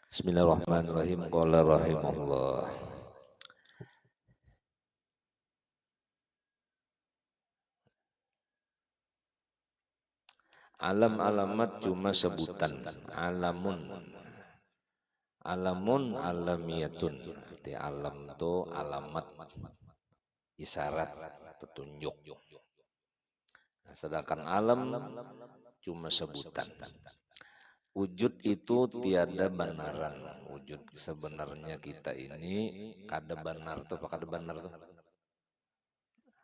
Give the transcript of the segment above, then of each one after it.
Bismillahirrahmanirrahim. Qala rahimahullah. Alam alamat cuma sebutan. Alamun. Alamun alamiyatun. Arti alam itu alamat, isyarat, petunjuk. Nah, sedangkan alam cuma sebutan. Wujud itu tiada benaran. Wujud sebenarnya kita ini kada benar tuh, apa kada benar tuh?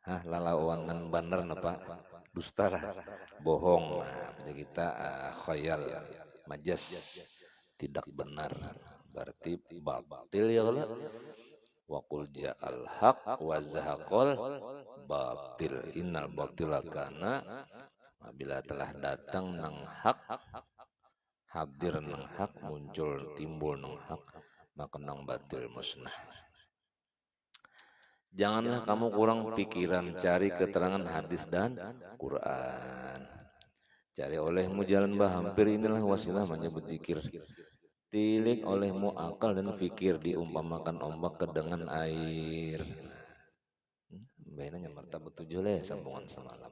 Hah, lalawanan benar napa? Dusta lah, bohong. Nah, jadi kita khayal, majas, tidak benar. Berarti batil ya kalau wa qul ja'al haq wa zahaqal batil innal batila kana, apabila telah datang nang hak, hadir nang hak, muncul timbul nang hak, maka nang batil musnah. Janganlah kamu kurang pikiran, cari keterangan hadis dan Quran. Cari olehmu jalan hampir, inilah wasilah menyebut zikir. Tilik olehmu akal dan fikir, diumpamakan ombak ke dengan air. Bainanya martabat 7 lah sambungan semalam.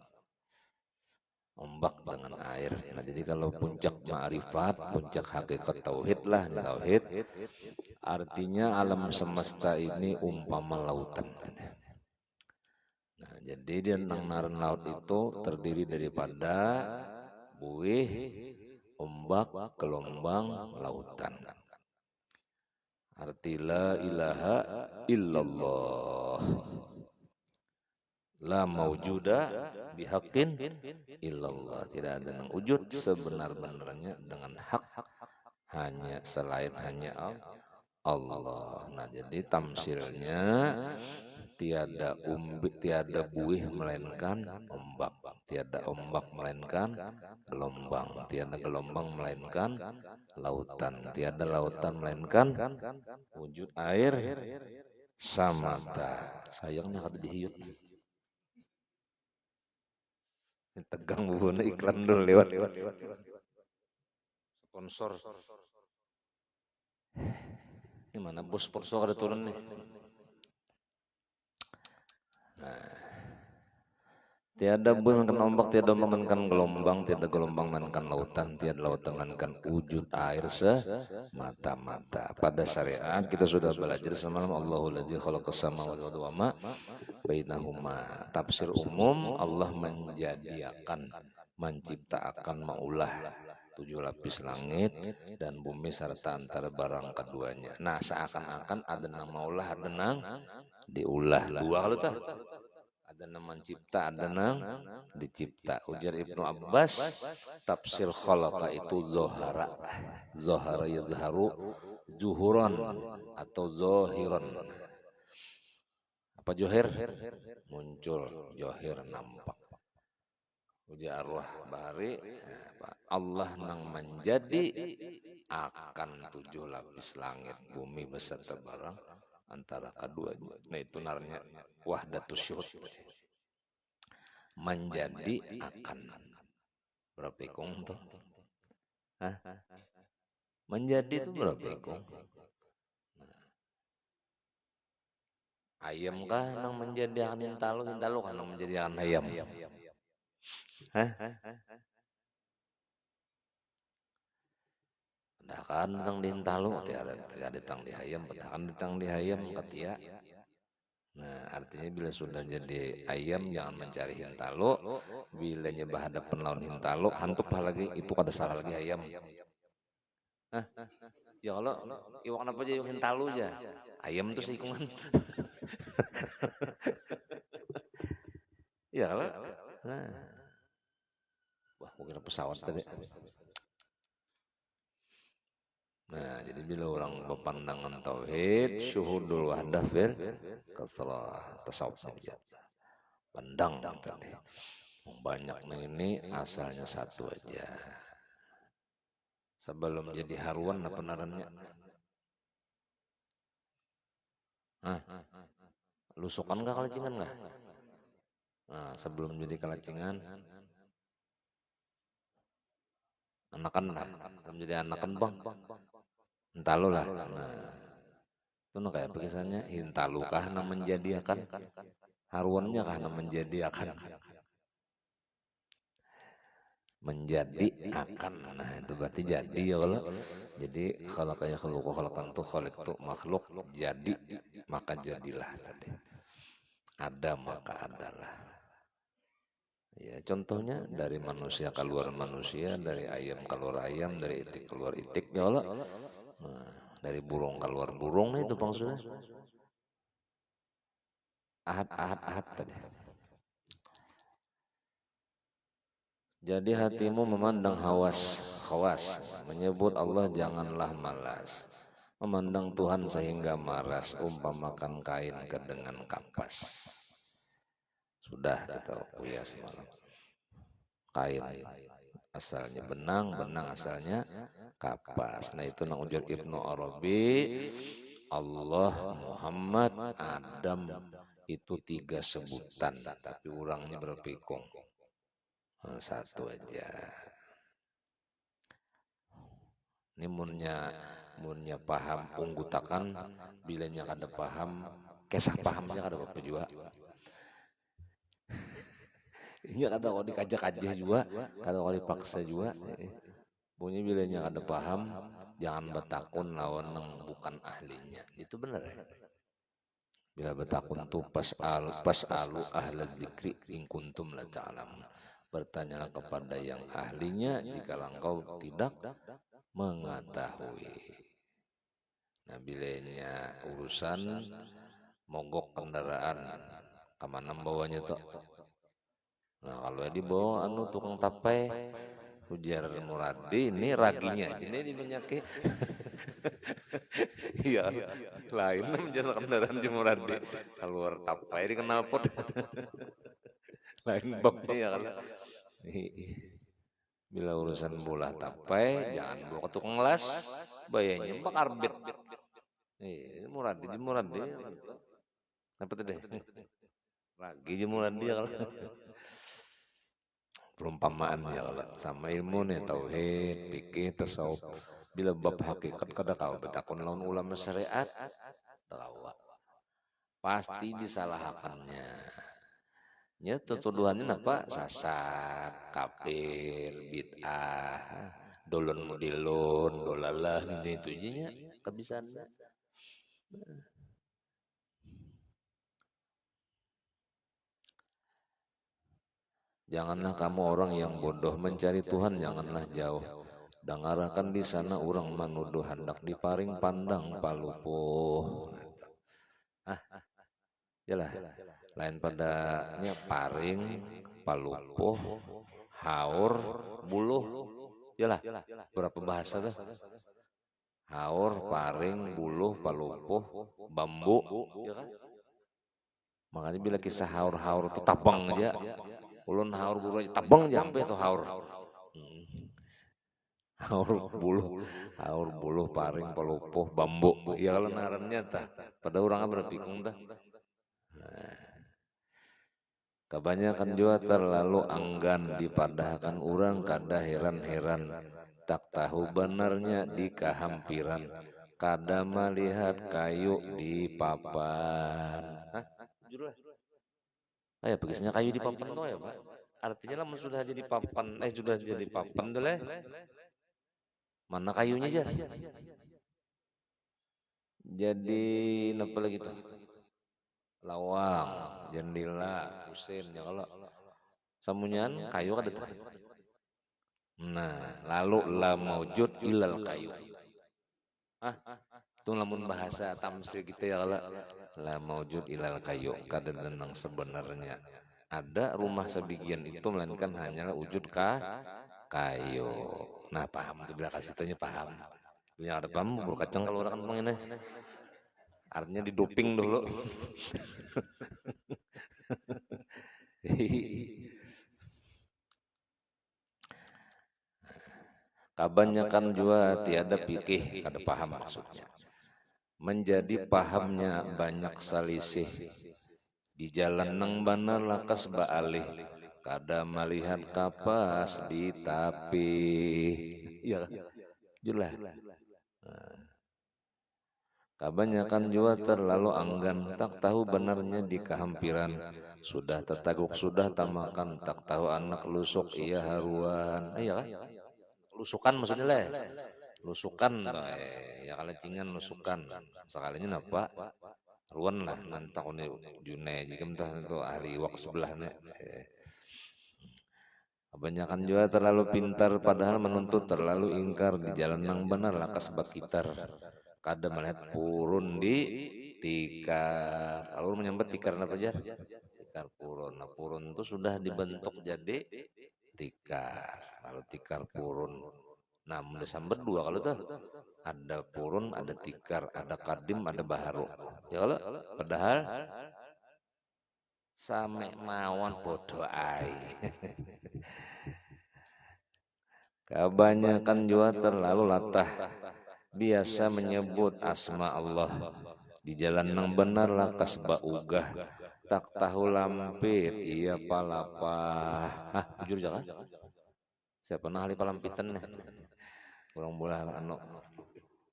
Ombak dengan air. Nah, jadi kalau puncak ma'rifat, puncak hakikat tauhid lah, tauhid. Artinya alam semesta ini umpama lautan. Nah, jadi dia naran laut itu terdiri daripada buih, ombak, gelombang, lautan. Arti la ilaha illallah. La maujuda bihaqqin illallah. Tidak ada yang wujud sebenar-benarnya dengan hak hanya selain hanya Allah. Nah, jadi tamsilnya tiada buih melainkan ombak, tiada ombak melainkan gelombang, tiada gelombang melainkan lautan, tiada lautan melainkan wujud air samata. Sayangnya kata dihiut. Tegang buhuna iklan dulu lewat. Sponsor. Ini mana bos sponsor ada turun nih. Nah, tiada buih melainkan ombak, tiada ombak melainkan gelombang, tiada gelombang melainkan lautan, tiada lautan melainkan wujud air semata-mata. Pada syariat kita sudah belajar semalam, Allahul ladzi khalaqas samawati wal ma bainahuma. Tafsir umum, Allah menciptakan, maulah 7 lapis langit dan bumi serta antara barang keduanya. Nah, seakan-akan ada nang maulah, ada nang diulah. Dua kalau tak? Ada nang mencipta, ada nang dicipta. Ujar Ibnu Abbas, tafsir khalaqa itu zohara. Zohara yazharu, zuhuran atau zohiran. Apa johir? Muncul, johir nampak. Ujar arwah bahari, Allah nang menjadi akan 7 lapis langit bumi beserta barang antara keduanya. Nah, itu narnya wahdatus syuhud. Menjadi akan. Berapa ikung tuh? Hah? Menjadi itu berapa ikung? Ayam kah nang menjadi akan intalu kan nang menjadi akan ayam? Hah? Kan tentang di intalu, tiada tentang di ayam, kan tentang di ayam ketia. Nah, artinya bila sudah jadi ayam jangan mencari hintalu. Bila nyebah hadapan lawan hintalu, hantup lagi, itu kada salah lagi ayam. Hah? Ya kalau iwak apa aja yuk hintalu aja. Ayam tuh sikungan. Ya kalau. Nah. Wah, kira pesawat tadi. Nah, jadi bila orang berpandangan tauhid, syuhudul wahdah fil kasalah tasawuf saja. Pandang tadi. Banyak ini asalnya satu aja. Sebelum jadi haruan apa narannya? Hah? Lusukan enggak kalacingan enggak? Nah, sebelum jadi kalacingan, anakan lah. Sebelum jadi anakan bang. Hintalu lah. Nah, itu kayak pekisannya hintalu kahna menjadiakan, haruannya kahna menjadiakan, menjadi akan. Nah itu berarti jadi ya kalau. Jadi kalau kayak kalau tentu kalau itu makhluk jadi maka jadilah tadi. Ada maka adalah. Ya contohnya dari manusia keluar manusia, dari ayam keluar ayam, dari itik keluar itik ya Allah. Nah, dari burung keluar burung itu maksudnya. Ahad tadi. Jadi hatimu memandang khawas, menyebut Allah janganlah malas. Memandang Tuhan sehingga maras, umpamakan kain dengan kapas. Sudah kita kuliah semalam. Kain asalnya benang asalnya kapas. Nah itu nang ujar Ibnu Arabi, Allah, Muhammad, Adam itu 3 sebutan, tapi orangnya berpikung satu aja. Ini munnya paham unggutakan, bilanya kada paham, kesah pahamnya kada apa juga. Ini kada kalau dikajak-kajak juga, kada kalau dipaksa juga. Punya bilanya kada paham, jangan betakun lawan yang bukan ahlinya. Itu benar ya. Bila betakun tuh pas'alu ahla dzikri in kuntum la ta'lamun. Bertanyalah kepada yang ahlinya jika engkau tidak mengetahui. Nah bilanya urusan mogok kendaraan, kemana bawanya tuh? Nah kalau dibawa tukang tapai, ujar Muradi, ini raginya aja ini dimenyaki. Iya, lain menjadi kendaraan di Muradi. Keluar tapai dikenal pot. Lain babnya ya kalau. Bila urusan bola tapai, jangan bawa ke tukang las, bayarnya bak arbit. Muradi di Muradi. Apa tuh deh? Ragi di Muradi ya kalau. Perumpamaan ya kalau sama ilmu nih tauhid, fikih, tasawuf. Bila bab hakikat kada kau betakun lawan ulama syariat, tahu pasti disalahkannya. Ya tuduhannya apa? Sasar, kafir, bid'ah, dolon mudilun, dolalah itu nya kebiasaan. Janganlah kamu orang yang bodoh mencari Tuhan, janganlah jauh. Dengarkan di sana orang menuduh hendak diparing pandang palupuh. Yalah, lain padanya paring, palupuh, haur, buluh. Yalah, berapa bahasa tuh? Haur, paring, buluh, palupuh, bambu. Ya kan? Makanya bila kisah haur itu tabang aja. Ulun haur buluh aja tabang jampe tuh haur. Haur buluh, paring, palupuh, bambu. Ya kalau narannya tah, pada orangnya berpikung tah. Kebanyakan juga terlalu enggan dipadahkan orang kada heran-heran, tak tahu benarnya di kehampiran, kada melihat kayu di papan. Ya begisnya kayu di papan tuh ya Pak. Artinya lah sudah jadi papan, sudah jadi papan tuh leh. Mana kayunya aja? Jadi apa lagi tuh? Lawang, jendela, kusen ya kalau samunyan kayu kada tuh. Nah, lalu la maujud ilal kayu. Itu lamun bahasa tamsil gitu ya kalau la maujud ilal kayu, kada denang sebenarnya. Ada rumah sebagian itu melainkan hanyalah wujud kayu. Nah, paham tuh bila kasih tanya paham. Punya ada paham bubur kacang kalau orang kan ini. Artinya didoping dulu. Kebanyakan juga tiada pikih, kada paham maksudnya. Menjadi pahamnya banyak selisih. Di jalan nang benar lakas baalih, kada melihat kapas di tapi. Iya, jelas. Kebanyakan jua terlalu enggan, tak tahu benarnya di kehampiran. Sudah tertaguk, sudah tamakan, tak tahu anak lusuk ia haruan. Iya kan? Lusukan maksudnya lah. Lusukan, ya kalencingan lusukan. Sekalinya apa? Ruan lah, nantak ini junai. Jika entah itu ahli wak sebelahnya. Kebanyakan juga terlalu pintar padahal menuntut terlalu ingkar di jalan yang benar lakas bakitar. Kada melihat purun di tikar. Kalau menyambat tikar apa aja? Tikar purun. Nah purun itu sudah dibentuk jadi tikar. Lalu tikar purun. Nah udah sambat dua kalau tuh. Ada purun, ada tikar, ada kadim, ada baharu. Ya kalau padahal same mawon podo ai. Kebanyakan juga terlalu latah biasa menyebut asma Allah di jalan yang benar lakas baugah tak tahu lampit iya palapah. Hah jujur jangan siapa pernah ahli palampitan nih kurang bola anu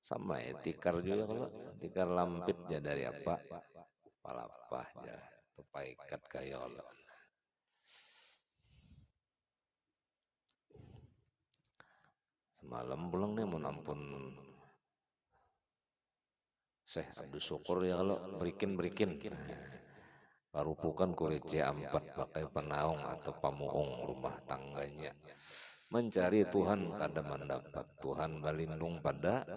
sama ya tikar juga kalau tikar lampit ya dari apa palapah ya tupaikat kayol. Semalam pulang nih mau ampun Syekh Abdul Syukur ya kalau berikin parupukan kurece ampat pakai penaung atau pamuung rumah tangganya mencari Tuhan kada mendapat Tuhan balindung pada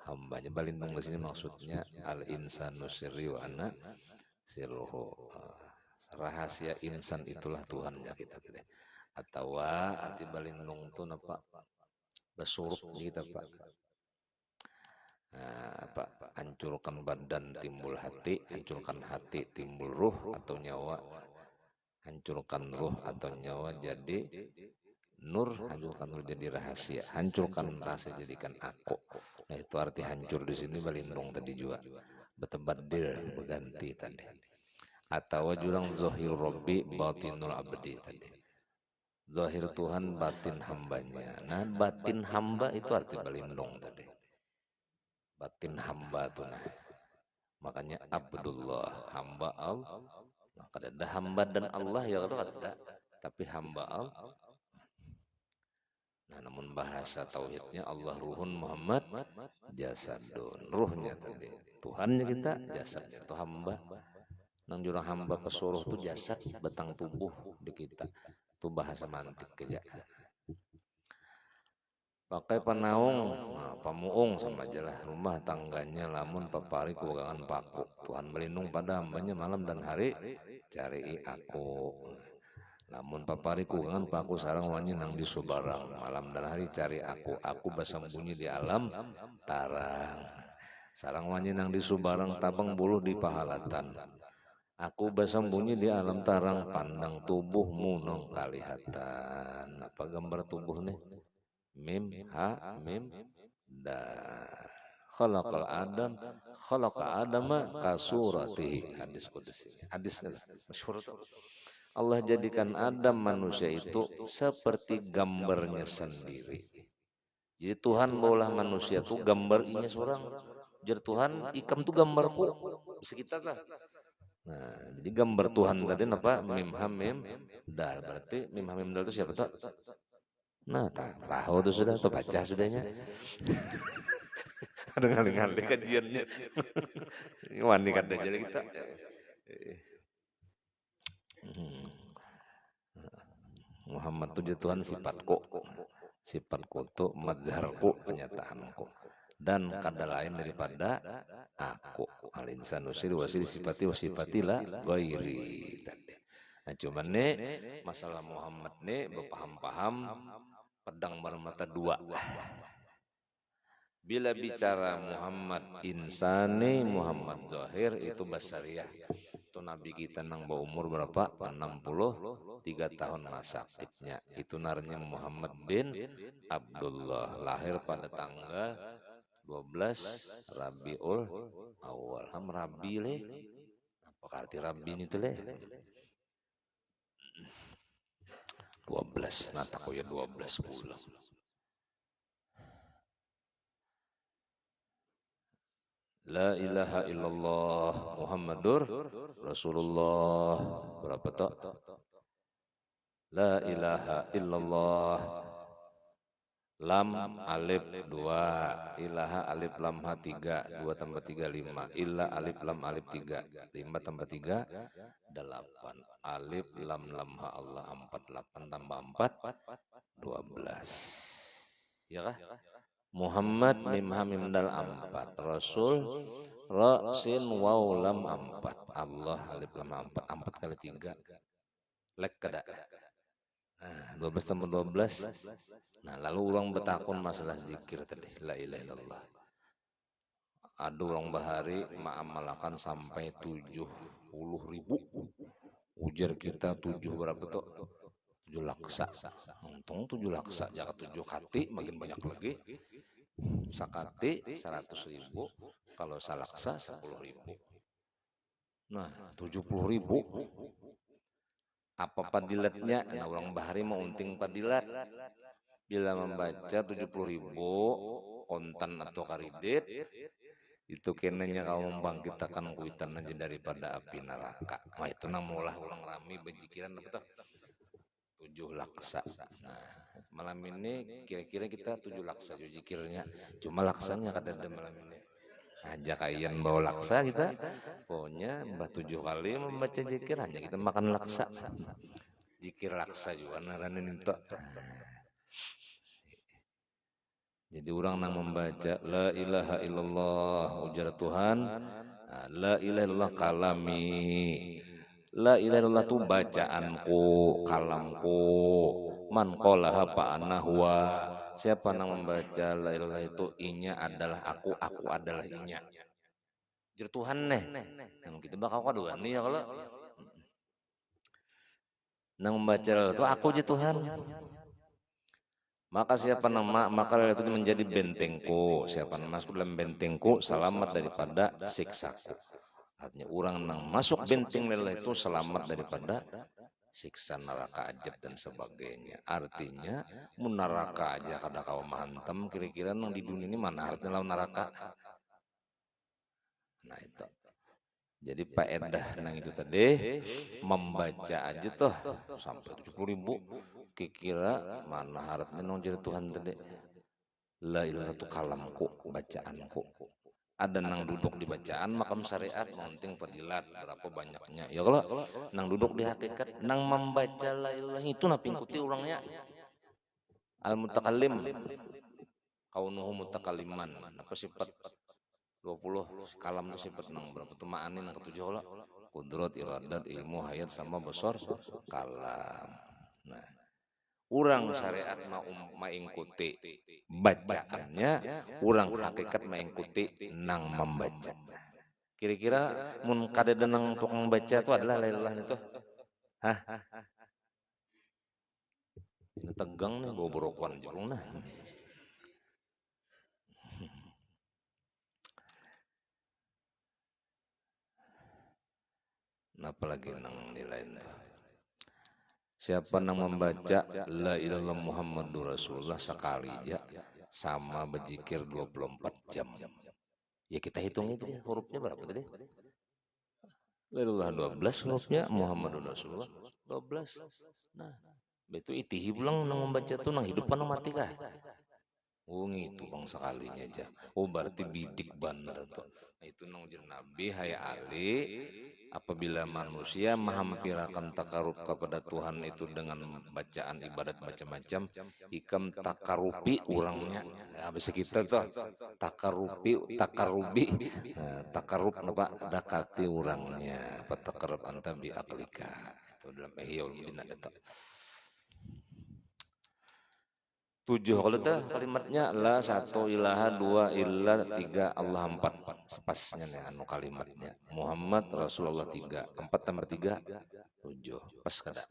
hambanya. Balindung di sini maksudnya al insanu sirri wa ana sirruhu, rahasia insan itulah Tuhan ya kita tadi atau arti balindung itu apa besurup kita pak. Apa hancurkan badan timbul hati, hancurkan hati timbul ruh atau nyawa, hancurkan ruh atau nyawa jadi nur, hancurkan nur jadi rahasia, hancurkan rahasia jadikan aku. Nah itu arti hancur di sini balindung tadi juga betebadil berganti tadi atau jurang zahir robbi batinul abdi tadi zahir Tuhan batin hambanya. Nah batin hamba itu arti balindung tadi batin hamba tuh nah makanya Abdullah hamba Allah. Nah, kada hamba dan Allah ya kalau kada tapi hamba Allah. Nah namun bahasa tauhidnya Allah ruhun Muhammad jasadun ruhnya tadi Tuhannya kita jasadnya itu hamba nang jurang hamba pesuruh tuh jasad batang tubuh di kita itu bahasa mantik keja pakai penaung, nah, pamuung sama aja lah rumah tangganya lamun papari kuwagangan paku. Tuhan melindung pada hambanya malam dan hari cari aku. Lamun papari kuwagangan paku sarang wanyi nang di subarang malam dan hari cari aku. Aku bersembunyi di alam tarang. Sarang wanyi nang di subarang tabang buluh di pahalatan. Aku bersembunyi di alam tarang pandang tubuhmu nong kalihatan. Apa gambar tubuh nih? Mim ha mim da khalaqal adam khalaqa adama kasuratihi hadis qudsi hadisnya masyhur Allah jadikan Adam manusia itu seperti gambarnya sendiri. Jadi Tuhan baulah manusia tuh gambar inya seorang. Jadi Tuhan ikam tuh gambarku sekitar lah. Nah, jadi gambar Tuhan tadi apa? Mim ha mim dal berarti mim ha mim dal itu siapa tuh? Nah, tahu tuh sudah, tuh baca sudahnya. Ada ngali-ngali kajiannya. Wani kada jadi kita. Muhammad tuh Tuhan sifatku. Sifatku tuh mazharku kenyataanku. Dan kada lain daripada aku. Al-insanu sir wasir sifati wasifatilah ghairi tadi. Nah, cuman nih masalah Muhammad nih berpaham-paham pedang bermata dua. Bila bicara Muhammad insani, Muhammad zahir itu basariah. Itu Nabi kita nang berumur berapa? 63 tahun masa aktifnya. Itu narnya Muhammad bin Abdullah. Lahir pada tanggal 12 Rabiul Awal. Ham Rabi leh. Apa arti Rabi ini tuh leh? 12. Nah tak ya 12 bulan. La ilaha illallah Muhammadur Rasulullah. Berapa toh? La ilaha illallah. Lam alif 2, ilaha alif lam ha 3, 2 tambah 3 5, illa alif lam alif 3, 5 tambah 3 8, alif lam ha Allah 4, 8 tambah 4 12. Ya kah? Muhammad mim ha mim dal 4, Rasul ra sin waw lam 4, Allah alif lam 4, 4 kali 3 lek kada. Nah, 12 tambah 12. Nah, lalu orang bertakun masalah zikir tadi, la ilaha illallah. Ada orang bahari mengamalkan sampai 70.000. Ujar kita 7 berapa tuh? 7 laksa. Untung 7 laksa, jangan 7 kati makin banyak lagi. Sakati 100.000, kalau salaksa 10.000. Nah, 70.000. Apa padilatnya? Nah, orang bahari mau unting padilat. Bila membaca 70.000 kontan atau karidit, itu kenanya kamu membangkitkan kuitan aja daripada api neraka. Nah, itu namulah ulang rami bejikiran apa tuh? 7 laksa. Nah, malam ini kira-kira kita 7 laksa zikirnya. Cuma laksanya kada ada malam ini. Ajak kalian bawa laksa kita, pokoknya 7 kali membaca zikir, hanya kita makan laksa. Zikir laksa juga naranin itu. Jadi orang nang membaca la ilaha illallah ujar Tuhan, la ilaha illallah kalami, la ilaha illallah itu bacaanku, kalamku, man qalaha fa ana huwa. Siapa nang membaca la ilaha illallah itu inya adalah aku adalah inya. Ujar Tuhan nih, yang kita bakal kaduan nih ya kalau nang membaca itu aku je Tuhan. Maka siapa nama maka itu menjadi bentengku. Siapa masuk dalam bentengku selamat daripada siksaku. Artinya orang yang masuk benteng lelah itu selamat daripada siksa neraka ajab dan sebagainya. Artinya mun neraka aja kada kau mahantem, kira-kira nang di dunia ini mana artinya lawan neraka. Nah itu. Jadi faedah nang itu tadi membaca aja tuh sampai 70.000, kira mana harapnya nong jadi Tuhan tadi. La ilaha itu kalamku, bacaanku. Ada nang duduk di bacaan makam syariat penting fadilat berapa banyaknya. Ya kalau nang duduk di hakikat nang membaca la ilaha itu napingkuti orangnya. Al mutakallim kaunuhu mutakalliman. Apa sifat 20 kalam itu sifat nang berapa tuh ma'ani nang ketujuh lah kudrat iradat ilmu hayat sama besar kalam. Nah, urang syariat mengikuti bacaannya, urang hakikat mengikuti nang membaca. Kira-kira mun kadeda nang tukang baca itu adalah lailah itu. Hah? Ini tegang nih bawa borokan jebung nah. Apalagi nang nilai itu. Siapa nang membaca la ilaha Muhammadur Rasulullah sekali aja sama berzikir 24 jam. Ya kita hitung itu ya, hurufnya berapa tadi? La ilaha 12 hurufnya, Muhammadur Rasulullah 12. Nah, itu itihi pulang nang membaca tuh nang hidup nang mati kah? Oh gitu bang sekalinya aja. Oh berarti bidik bener tuh. Nah, itu nang ujar Nabi hai Ali, apabila manusia menghampirakan takarub kepada Tuhan itu dengan bacaan ibadat macam-macam, ikam takarupi orangnya. Ya bisa kita tuh takarupi, takarub apa dakati orangnya, apa takarub anta bi aklika. Itu dalam Ihya Ulumuddin ada tuh. 7 kalau itu kalimatnya la 1 ilaha 2 illa 3 Allah 4 sepasnya nih anu kalimatnya Muhammad Rasulullah 3 4 tambah 3 7 pas kada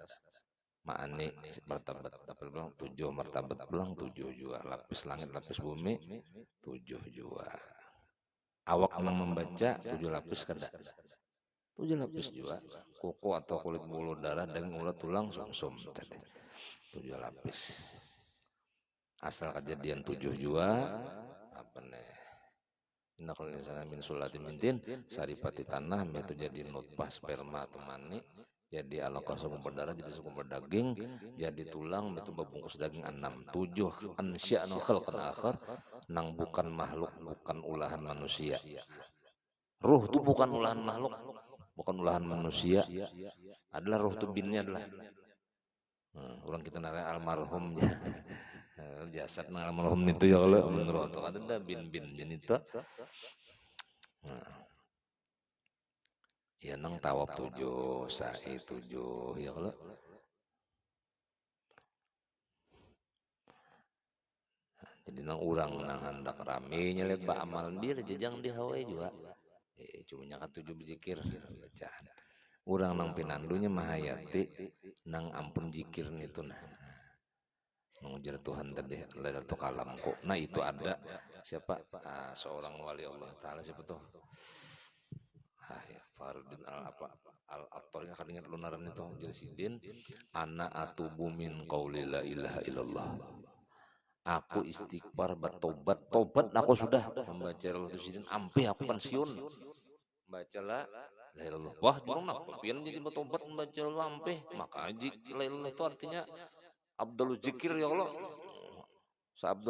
ma'ani martabat tapi bilang 7 martabat bilang 7 juga lapis langit lapis bumi 7 juga awak nang membaca 7 lapis kada 7 lapis juga kuku atau kulit bulu darah dan urat tulang sumsum tadi 7 lapis. Asal kejadian 7 jua apa nih Inna khalaqal insana min sulatin min tin, saripati tanah itu jadi nutfah sperma atau mani, jadi alaqah segumpal darah, jadi segumpal daging, jadi tulang itu babungkus daging 6, 7 ansya'na khalqan akhar, nang bukan makhluk, bukan ulahan manusia. Ruh itu bukan ulahan makhluk, bukan ulahan manusia, adalah ruh itu binnya adalah orang kita nara almarhumnya jasad nang almarhum itu ya kalau menurut ada bin itu ya nang tawab 7 sa'i 7 ya kalau jadi nang urang nang hendak rame nyelek ba amal dia jejang di Hawaii juga cuma nyakat 7 berzikir bacaan urang nang pinandunya mahayati nang ampun zikir itu nah mengujar Tuhan tadi Lailatul Kalam kok. Nah itu ada siapa seorang wali Allah Taala siapa tuh? Ya Farudin al-Attar kan ingat lunaran itu Jalsidin ana atubu min qauli la ilaha illallah. Aku istighfar bertobat aku sudah membaca Jalsidin ampe aku pensiun baca la ilaha illallah. Wah jurang nak pian jadi bertobat membaca ampe maka la ilaha itu artinya Abdul Zikir ya Allah.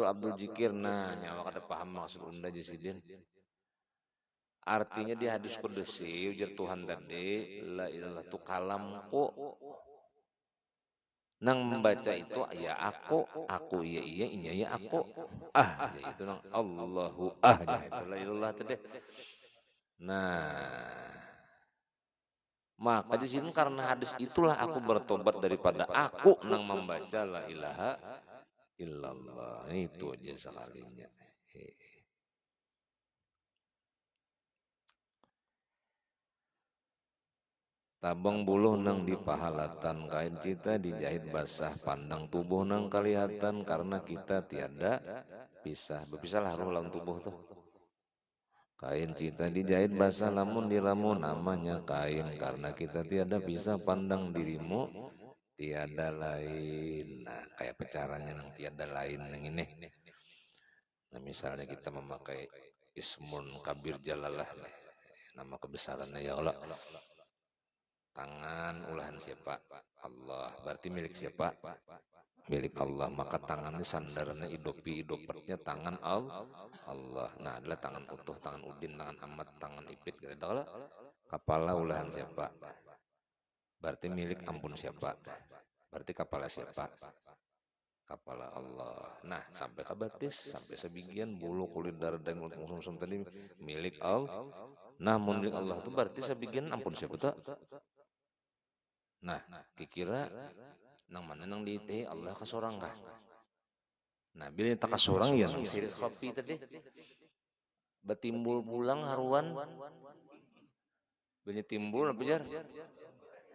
Abdul Zikir nah nyawa kada paham maksud unda Jalsidin. Artinya di hadis qudsi ujar Tuhan tadi la ilaha tu kalamku nang membaca itu ya aku iya inya ya aku ya itu nang Allahu ya itu la ilaha tadi. Nah maka di sini karena hadis itulah aku bertobat daripada aku nang membaca la ilaha illallah itu aja sekalinya. Tabang buluh nang di pahalatan kain cita dijahit basah pandang tubuh nang kelihatan karena kita tiada berpisahlah ruh lawan tubuh tuh. Kain cita dijahit basah lamun diramu namanya kain karena kita tiada bisa pandang dirimu tiada lain. Nah kayak pecarannya nang tiada lain nang ini. Nah misalnya kita memakai ismun kabir jalalah nama kebesarannya ya Allah. Tangan ulahan siapa? Allah. Berarti milik siapa? Milik Allah. Maka tangannya sandarannya idopatnya tangan Allah. Nah adalah tangan utuh, tangan udin, tangan amat, tangan ipit. Kepala ulahan siapa? Berarti milik ampun siapa? Berarti kepala siapa? Kepala Allah. Nah sampai ke batis, sampai sebagian bulu, kulit, darah, dan sumsum tadi milik Allah. Nah milik Allah itu berarti sebagian ampun siapa tuh? Nah, kira nang mana nang di teh Allah ka sorang kah? Nah, bila tak ka sorang ya nang sirik kopi tadi. Betimbul pulang haruan. Bila timbul apa jar?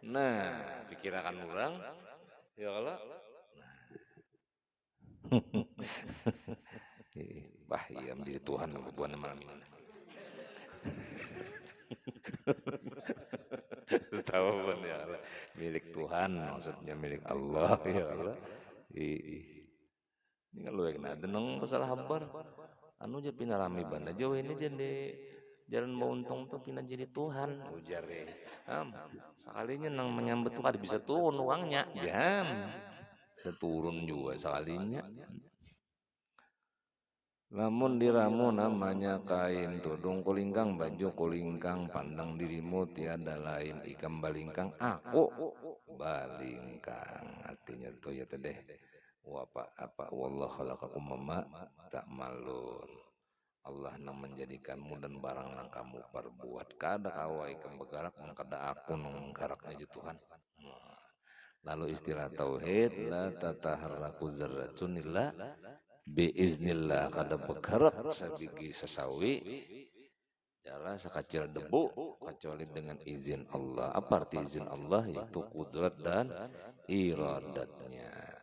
Nah, pikirakan orang ya Allah. Bah, iya menjadi Tuhan bukan malam ini. Tahu kan ya Allah. Milik Tuhan maksudnya milik Allah ya Allah. Ini kan lu yang ada nang masalah habar. Anu aja pindah rame banda jauh ini jadi jalan mau untung tuh pindah jadi Tuhan ujar sekalinya nang menyambut tuh ada bisa turun uangnya jam turun juga sekalinya. Namun diramu namanya kain tudung kulingkang baju kulingkang pandang dirimu tiada lain ikam balingkang aku balingkang artinya tuh ya teh apa wallah khalaqakum mama tak malun Allah nang menjadikanmu dan barang nang kamu perbuat kada kawai ikam bergerak kada aku nang menggeraknya aja Tuhan. Lalu istilah tauhid la tataharraku zarratun illa biiznillah kada bergerak sabigi sesawi jalan sekecil debu kecuali dengan izin Allah. Apa arti izin Allah? Yaitu kudrat dan iradatnya.